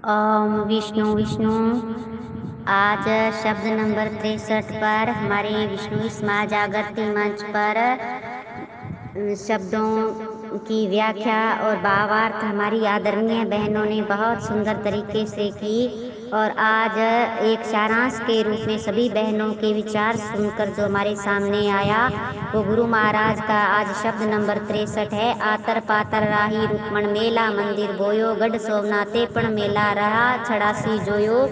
ओम विष्णु विष्णु। आज शब्द नंबर 63 पर हमारे विष्णु स्मा जागृति मंच पर शब्दों की व्याख्या और भावार्थ हमारी आदरणीय बहनों ने बहुत सुंदर तरीके से की और आज एक सारांश के रूप में सभी बहनों के विचार सुनकर जो हमारे सामने आया वो गुरु महाराज का आज शब्द नंबर 63 है। आतर पातर राही रुक्मण मेला मंदिर बोयो गढ़ सोमनाथे पण मेला रहा छड़ासी जोयो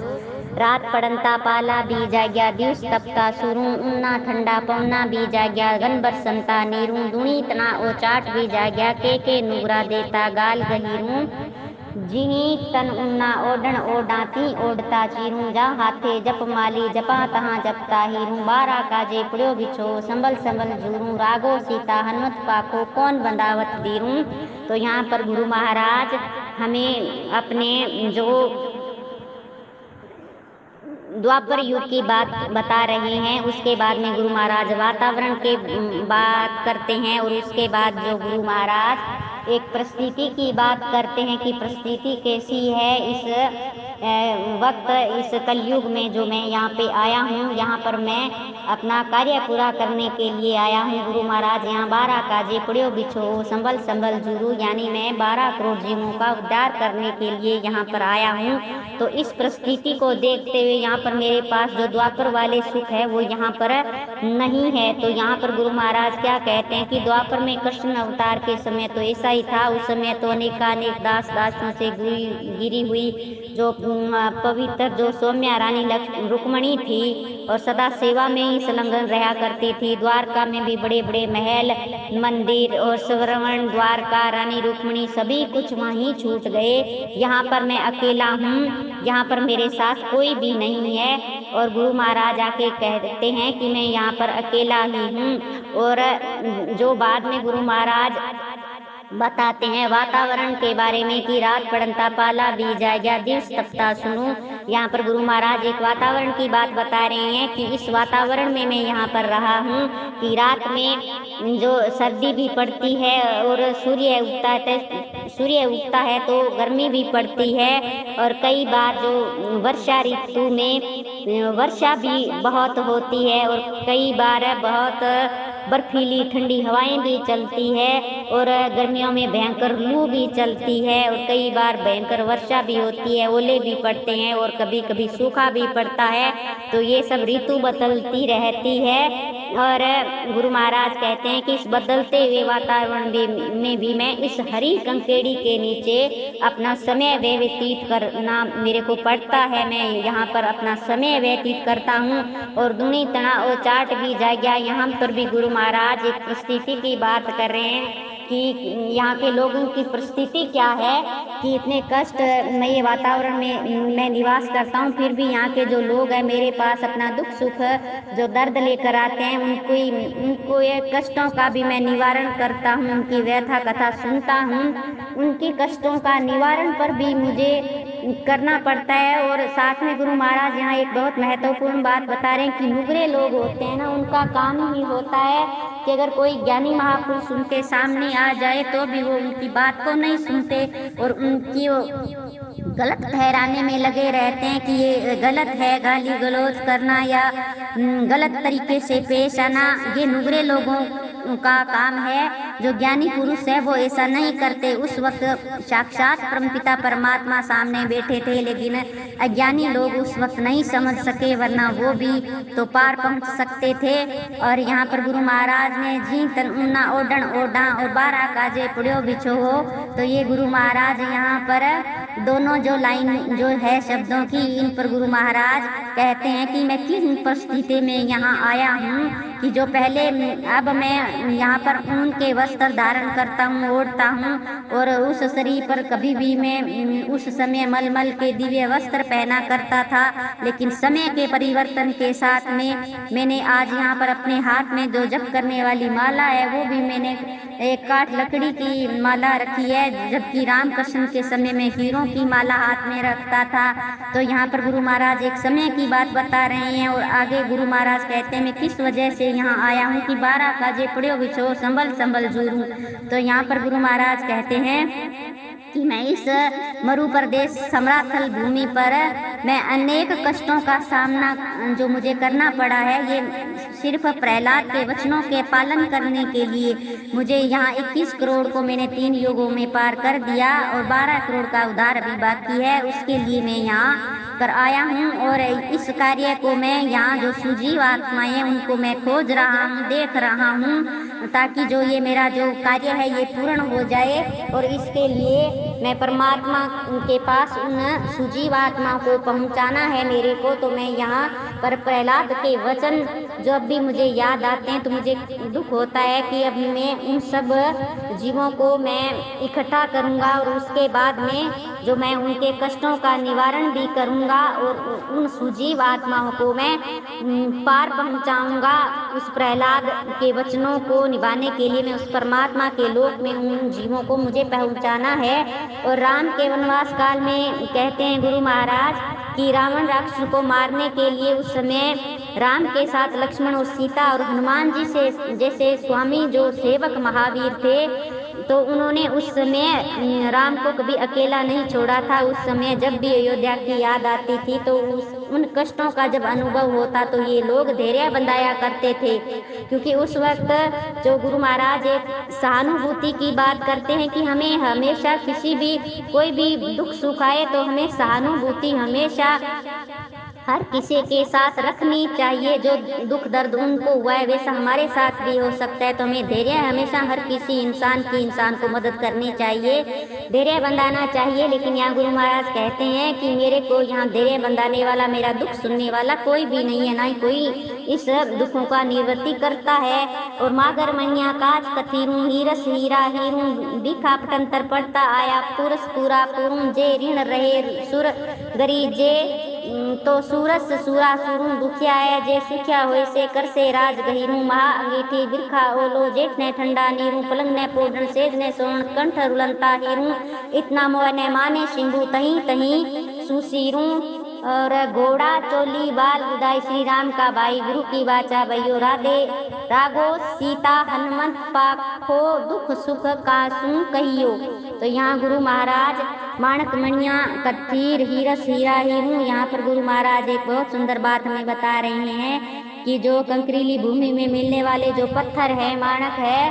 रात पड़ंता पाला बी जाग्या दिवस तपता सुरू उन्ना ठंडा पौना बी जाग्या गन बरसंता नीरू दुणी तना ओ चाट बी जाग्या के नुगरा देता गाल गहीरू जिही तन उन्ना ओढ़ण ओढ़ाती ओढ़ता चीरू जा हाथे जप माली जपा तहाँ जपता हीरू बारा काजे पुड़ियो बिछो संभल संभल जूरू रागो सीता हनुमत पाखो कौन बंदावत दीरू। तो यहाँ पर गुरु महाराज हमें अपने जो द्वापर युग की बात बता रहे हैं, उसके बाद में गुरु महाराज वातावरण के बात करते हैं और उसके बाद जो गुरु महाराज एक परिस्थिति की बात करते हैं कि परिस्थिति कैसी है इस वक्त इस कलयुग में जो मैं यहाँ पे आया हूँ, यहाँ पर मैं अपना कार्य पूरा करने के लिए आया हूँ। गुरु महाराज यहाँ 12 काजे पुड़ियो बिछो संभल संभल जुरू, यानी मैं 12 करोड़ जीवों का उद्धार करने के लिए यहाँ पर आया हूँ। तो इस परिस्थिति को देखते हुए यहाँ पर मेरे पास जो द्वापर वाले सुख है वो यहाँ पर नहीं है। तो यहाँ पर गुरु महाराज क्या कहते हैं कि द्वापर में कृष्ण अवतार के समय तो ऐसा ही था। उस समय तो अनेकानेक दास दासियों से गिरी हुई जो पवित्र जो सौम्या रानी रुक्मणी थी और सदा सेवा में ही संलग्न रहा करती थी। द्वारका में भी बड़े बड़े महल मंदिर और स्वर्ण द्वारका रानी रुक्मणी सभी कुछ वहीं छूट गए। यहाँ पर मैं अकेला हूँ, यहाँ पर मेरे साथ कोई भी नहीं है। और गुरु महाराज आके कहते हैं कि मैं यहाँ पर अकेला ही हूँ। और जो बाद में गुरु महाराज बताते हैं वातावरण के बारे में कि रात पड़ंता पाला बी जाएगा दिवस तपता सुनू। यहाँ पर गुरु महाराज एक वातावरण की बात बता रहे हैं कि इस वातावरण में मैं यहाँ पर रहा हूँ कि रात में जो सर्दी भी पड़ती है और सूर्य उगता है तो गर्मी भी पड़ती है। और कई बार जो वर्षा ऋतु में वर्षा भी बहुत होती है और कई बार बहुत बर्फीली ठंडी हवाएं भी चलती है और गर्मियों में भयंकर लू भी चलती है और कई बार भयंकर वर्षा भी होती है, ओले भी पड़ते हैं और कभी कभी सूखा भी पड़ता है। तो ये सब ऋतु बदलती रहती है। और गुरु महाराज कहते हैं कि इस बदलते हुए वातावरण में भी मैं इस हरी कंकेड़ी के नीचे अपना समय व्यतीत करना मेरे को पड़ता है। मैं यहाँ पर अपना समय व्यतीत करता हूँ और दुनी तना और चाट भी जाएगा। यहाँ पर भी गुरु महाराज एक परिस्थिति की बात कर रहे हैं कि यहाँ के लोगों की परिस्थिति क्या है कि इतने कष्टमय वातावरण में मैं निवास करता हूँ, फिर भी यहाँ के जो लोग हैं मेरे पास अपना दुख सुख जो दर्द लेकर आते हैं उनको ये कष्टों का भी मैं निवारण करता हूँ, उनकी व्यथा कथा सुनता हूँ, उनकी कष्टों का निवारण पर भी मुझे करना पड़ता है। और साथ में गुरु महाराज यहाँ एक बहुत महत्वपूर्ण बात बता रहे हैं कि नुगरे लोग होते हैं ना, उनका काम ही होता है कि अगर कोई ज्ञानी महापुरुष उनके सामने आ जाए तो भी वो उनकी बात को नहीं सुनते और उनकी वो गलत ठहराने में लगे रहते हैं कि ये गलत है, गाली गलौज करना या गलत तरीके से पेश आना ये नुगरे लोगों का काम है। जो ज्ञानी पुरुष है वो ऐसा नहीं करते। उस वक्त साक्षात परमपिता परमात्मा सामने बैठे थे, लेकिन अज्ञानी लोग उस वक्त नहीं समझ सके, वरना वो भी तो पार पहुंच सकते थे। और यहाँ पर गुरु महाराज ने जी तन उन्ना ओढ़ण ओढ़ा और 12 काजे पुड़ियो बिछो हो। तो ये गुरु महाराज यहाँ पर दोनों जो लाइन जो है शब्दों की, इन पर गुरु महाराज कहते हैं कि मैं किस परिस्थिति में यहाँ आया हूँ कि जो पहले अब मैं यहाँ पर ऊन के वस्त्र धारण करता हूँ, ओढ़ता हूँ और उस शरीर पर कभी भी मैं उस समय मलमल के दिव्य वस्त्र पहना करता था। लेकिन समय के परिवर्तन के साथ में मैंने आज यहाँ पर अपने हाथ में जो जप करने वाली माला है वो भी मैंने एक काठ लकड़ी की माला रखी है, जबकि रामकृष्ण के समय में हीरों की माला हाथ में रखता था। तो यहाँ पर गुरु महाराज एक समय की बात बता रहे हैं और आगे गुरु महाराज कहते हैं मैं किस वजह से यहाँ आया हूँ कि 12 काजे पुड़ियो बिछो संभल संभल जूरू। तो यहाँ पर गुरु महाराज कहते हैं कि मैं इस मरु प्रदेश समराथल भूमि पर मैं अनेक कष्टों का सामना जो मुझे करना पड़ा है, ये सिर्फ प्रहलाद के वचनों के पालन करने के लिए। मुझे यहाँ 21 करोड़ को मैंने 3 युगों में पार कर दिया और 12 करोड़ का उद्धार अभी बाकी है, उसके लिए मैं यहाँ पर आया हूँ। और इस कार्य को मैं यहाँ जो सुजीव आत्माएं उनको मैं खोज रहा हूँ, देख रहा हूँ, ताकि जो ये मेरा जो कार्य है ये पूर्ण हो जाए। और इसके लिए मैं परमात्मा के पास उन सुजीव आत्मा को पहुँचाना है मेरे को। तो मैं यहाँ पर प्रहलाद के वचन जब भी मुझे याद आते हैं तो मुझे दुख होता है कि अब मैं उन सब जीवों को मैं इकट्ठा करूँगा और उसके बाद में जो मैं उनके कष्टों का निवारण भी करूँगा और उन सुजीव आत्माओं को मैं पार पहुँचाऊँगा। उस प्रहलाद के वचनों को निभाने के लिए मैं उस परमात्मा के लोक में उन जीवों को मुझे पहुँचाना है। और राम के वनवास काल में कहते हैं गुरु महाराज कि रावण राक्षस को मारने के लिए उस समय राम के साथ लक्ष्मण और सीता और हनुमान जी से जैसे स्वामी जो सेवक महावीर थे, तो उन्होंने उस समय राम को कभी अकेला नहीं छोड़ा था। उस समय जब भी अयोध्या की याद आती थी तो उन कष्टों का जब अनुभव होता तो ये लोग धैर्य बंधाया करते थे, क्योंकि उस वक्त जो गुरु महाराज एक सहानुभूति की बात करते हैं कि हमें हमेशा किसी भी कोई भी दुख सुख आए तो हमें सहानुभूति हमेशा हर किसी के साथ रखनी चाहिए। जो दुख दर्द उनको हुआ है वैसा हमारे साथ भी हो सकता है, तो हमें धैर्य हमेशा हर किसी इंसान को मदद करनी चाहिए, धैर्य बंधाना चाहिए। लेकिन यहाँ गुरु महाराज कहते हैं कि मेरे को यहाँ धैर्य बंधाने वाला, मेरा दुख सुनने वाला कोई भी नहीं है, ना ही कोई इस दुखों का निवृत्ति करता है। और मागर मैया काज कथीरू हीरस हीरा हीरू बिखा पटंतर पड़ता आया पुरस पूरा पुरुम जे ऋण रहे सुर गरी जे तो सूरस सूरा सुरू दुखिया है जे सुखिया होए से कर से राज गहीरू महा अंगीठी बिरखा ओलो जेठ ने ठंडा नीरू पलंग ने पोडन सेज ने सोन कंठ रुलंता हीरू इतना मोह ने माने सिंधु तही तही सुसीरू। और घोड़ा चोली बाल उदाई श्री राम का भाई गुरु की वाचा भयो राधे रागो सीता हनुमंत पाखो दुख सुख कासू कहियो। तो यहाँ गुरु महाराज माणक मणिया कत्थीर हीरस हीरा हीरू, यहाँ पर गुरु महाराज एक बहुत सुंदर बात हमें बता रहे हैं कि जो कंकरीली भूमि में मिलने वाले जो पत्थर है, माणक है,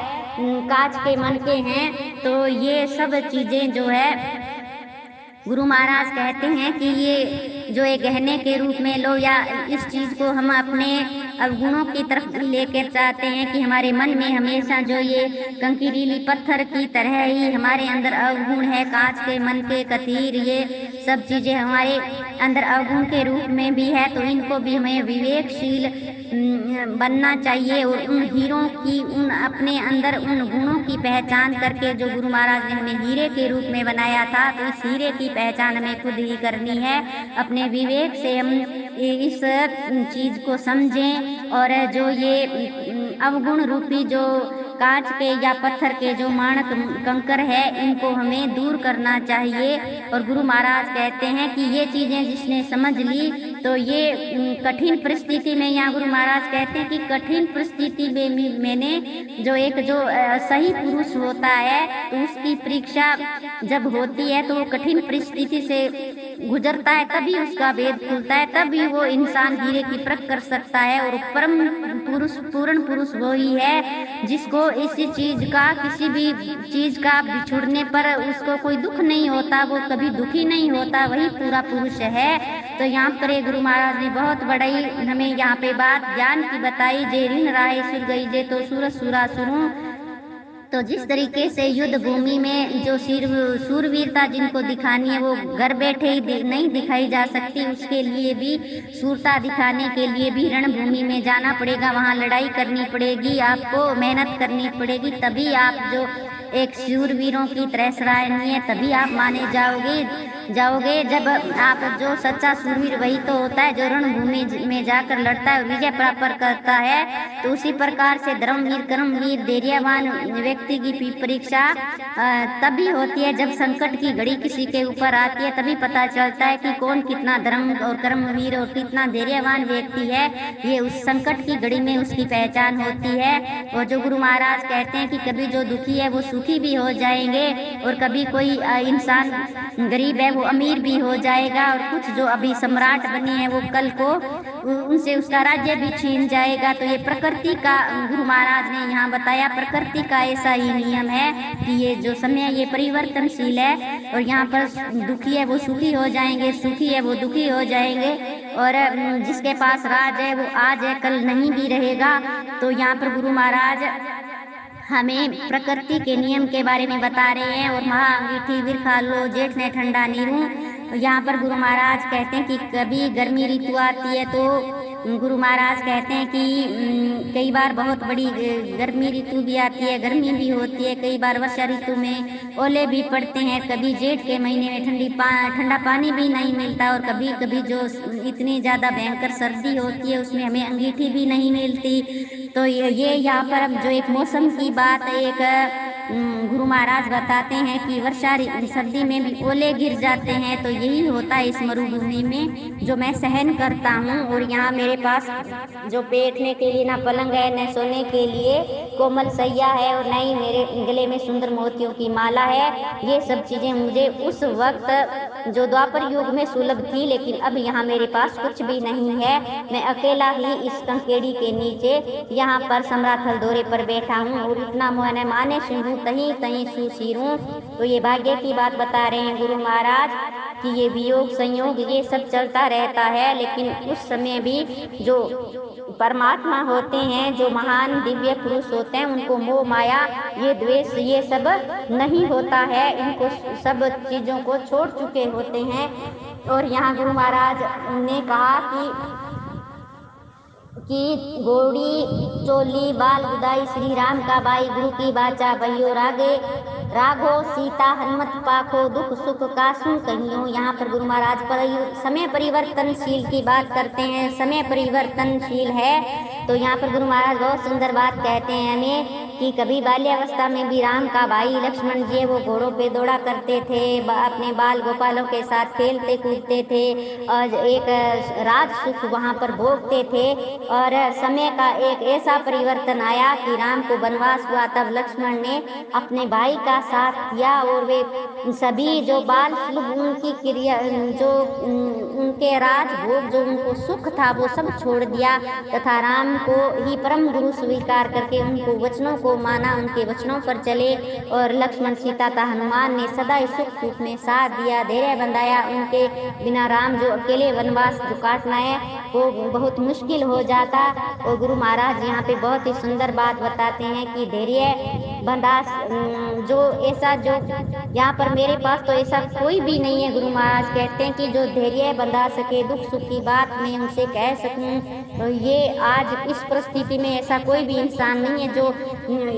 कांच के मन के हैं, तो ये सब चीजें जो है गुरु महाराज कहते हैं कि ये जो एक गहने के रूप में लो, या इस चीज को हम अपने अवगुणों की तरफ लेकर चाहते हैं कि हमारे मन में हमेशा जो ये कंकरीली पत्थर की तरह ही हमारे अंदर अवगुण है, कांच के मन के कथीर, ये सब चीजें हमारे अंदर अवगुण के रूप में भी है। तो इनको भी हमें विवेकशील बनना चाहिए और उन हीरों की, उन अपने अंदर उन गुणों की पहचान करके, जो गुरु महाराज ने हमें हीरे के रूप में बनाया था, तो इस हीरे की पहचान हमें खुद ही करनी है। अपने विवेक से हम इस चीज को समझें और जो ये अवगुण रूपी जो कांच के या पत्थर के जो माणक कंकर है, इनको हमें दूर करना चाहिए। और गुरु महाराज कहते हैं कि ये चीजें जिसने समझ ली तो ये कठिन परिस्थिति में, यहाँ गुरु महाराज कहते हैं कि कठिन परिस्थिति में मैंने जो एक जो सही पुरुष होता है तो उसकी परीक्षा जब होती है तो वो कठिन परिस्थिति से गुजरता है, तभी उसका भेद खुलता है, तभी वो इंसान हीरे की परख कर सकता है। और परम पुरुष, पूर्ण पुरुष वो ही है जिसको इसी चीज का, किसी भी चीज का बिछुड़ने पर उसको कोई दुख नहीं होता, वो कभी दुखी नहीं होता, वही पूरा पुरुष है। तो यहाँ पर गुरु महाराज ने बहुत बड़ी हमें यहाँ पे बात ज्ञान की बताई, जे ऋण राय सुर गई जे तो सूरज सुरा सुरू। तो जिस तरीके से युद्ध भूमि में जो सूरवीरता जिनको दिखानी है वो घर बैठे ही नहीं दिखाई जा सकती, उसके लिए भी सूरता दिखाने के लिए भी रणभूमि में जाना पड़ेगा, वहाँ लड़ाई करनी पड़ेगी, आपको मेहनत करनी पड़ेगी, तभी आप जो एक शूरवीरों की तरह सराहनीय, तभी आप माने जाओगे। जाओगे। जब आप जो सच्चा शूरवीर वही तो होता है जो रणभूमि में जाकर लड़ता है और विजय प्राप्त करता है। तो उसी प्रकार से धर्मवीर, कर्मवीर, धैर्यवान व्यक्ति की परीक्षा तभी होती है जब संकट की घड़ी किसी के ऊपर आती है। तभी पता चलता है कि कौन कितना धर्म और कर्मवीर और कितना धैर्यवान व्यक्ति है। ये उस संकट की घड़ी में उसकी पहचान होती है। और जो गुरु महाराज कहते हैं कि कभी जो दुखी है वो सुखी भी हो जाएंगे और कभी कोई इंसान गरीब है वो अमीर भी हो जाएगा, और कुछ जो अभी सम्राट बने हैं वो कल को उनसे उसका राज्य भी छीन जाएगा। तो ये प्रकृति का गुरु महाराज ने यहाँ बताया, प्रकृति का ऐसा ही नियम है कि ये जो समय ये परिवर्तनशील है। और यहाँ पर दुखी है वो सुखी हो जाएंगे, सुखी है वो दुखी हो जाएंगे। और जिसके पास राज है वो आज है कल नहीं भी रहेगा। तो यहाँ पर गुरु महाराज हमें प्रकृति के नियम के बारे में बता रहे हैं। और महा अंगीठी बिरखा लो जेठ ने ठंडा नीरू। यहाँ पर गुरु महाराज कहते हैं कि कभी गर्मी ऋतु आती है तो गुरु महाराज कहते हैं कि कई बार बहुत बड़ी गर्मी ऋतु भी आती है, गर्मी भी होती है। कई बार वर्षा ऋतु में ओले भी पड़ते हैं। कभी जेठ के महीने में ठंडा पानी भी नहीं मिलता। और कभी कभी जो इतनी ज़्यादा भयंकर सर्दी होती है उसमें हमें अंगीठी भी नहीं मिलती। तो ये यहाँ पर अब जो एक मौसम की बात एक गुरु महाराज बताते हैं कि वर्षा सर्दी में भी ओले गिर जाते हैं। तो यही होता है इस मरुभूमि में जो मैं सहन करता हूँ। और यहाँ मेरे पास जो बैठने के लिए ना पलंग है, न सोने के लिए कोमल सैया है, और न ही मेरे गले में सुंदर मोतियों की माला है। ये सब चीज़ें मुझे उस वक्त जो द्वापर युग में सुलभ थी, लेकिन अब यहाँ मेरे पास कुछ भी नहीं है। मैं अकेला ही इस कंकेड़ी के नीचे यहाँ पर समराथल दौरे पर बैठा हूँ। और इतना मोहन माने सिंहू तहीं तहीं सुशीरूं। तो ये भाग्य की बात बता रहे हैं गुरु महाराज कि ये वियोग संयोग ये सब चलता रहता है, लेकिन उस समय भी जो परमात्मा होते हैं, जो महान दिव्य पुरुष होते हैं, उनको मोह माया ये द्वेष ये सब नहीं होता है। इनको सब चीज़ों को छोड़ चुके होते हैं। और यहाँ गुरु महाराज ने कहा कि गोड़ी चोली बाल गुदाई श्री राम का बाई, गुरु की बाचा बहियो रागे राघो सीता हनुमत पाखो, दुख सुख कासू कहियो। यहाँ पर गुरु महाराज पर समय परिवर्तनशील की बात करते हैं। समय परिवर्तनशील है। तो यहाँ पर गुरु महाराज बहुत सुंदर बात कहते हैं हमें कि कभी बाल्यावस्था में भी राम का भाई लक्ष्मण जी वो घोड़ों पे दौड़ा करते थे, अपने बाल गोपालों के साथ खेलते कूदते थे और एक राज सुख वहाँ पर भोगते थे। और समय का एक ऐसा परिवर्तन आया कि राम को वनवास हुआ, तब लक्ष्मण ने अपने भाई का साथ दिया और वे सभी जो बाल सुलभ उनकी क्रिया जो उनके राज भोग जो उनको सुख था वो सब छोड़ दिया तथा राम को ही परम गुरु स्वीकार करके उनको वचनों को माना, उनके वचनों पर चले। और लक्ष्मण सीता तथा हनुमान ने सदा सुख दुख में साथ दिया, धैर्य बंधाया। उनके बिना राम जो अकेले वनवास जो काटना है वो बहुत मुश्किल हो जाता। और गुरु महाराज यहाँ पे बहुत ही सुंदर बात बताते हैं कि धैर्य बंधा जो ऐसा जो यहाँ पर मेरे पास तो ऐसा कोई भी नहीं है। गुरु महाराज कहते हैं कि जो धैर्य बंधा सके, दुख सुख की बात मैं उनसे कह सकूं, तो ये आज इस परिस्थिति में ऐसा कोई भी इंसान नहीं है जो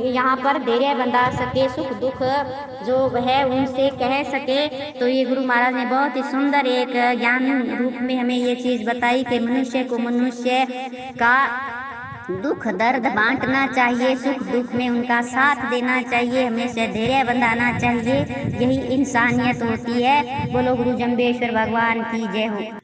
यहाँ पर धैर्य बंधा सके, सुख दुख जो है उनसे कह सके। तो ये गुरु महाराज ने बहुत ही सुंदर एक ज्ञान रूप में हमें ये चीज़ बताई कि मनुष्य को मनुष्य का दुख दर्द बांटना चाहिए, सुख दुख में उनका साथ देना चाहिए, हमेशा धैर्य बंधाना चाहिए। यही इंसानियत होती है। बोलो गुरु जम्बेश्वर भगवान की जय हो।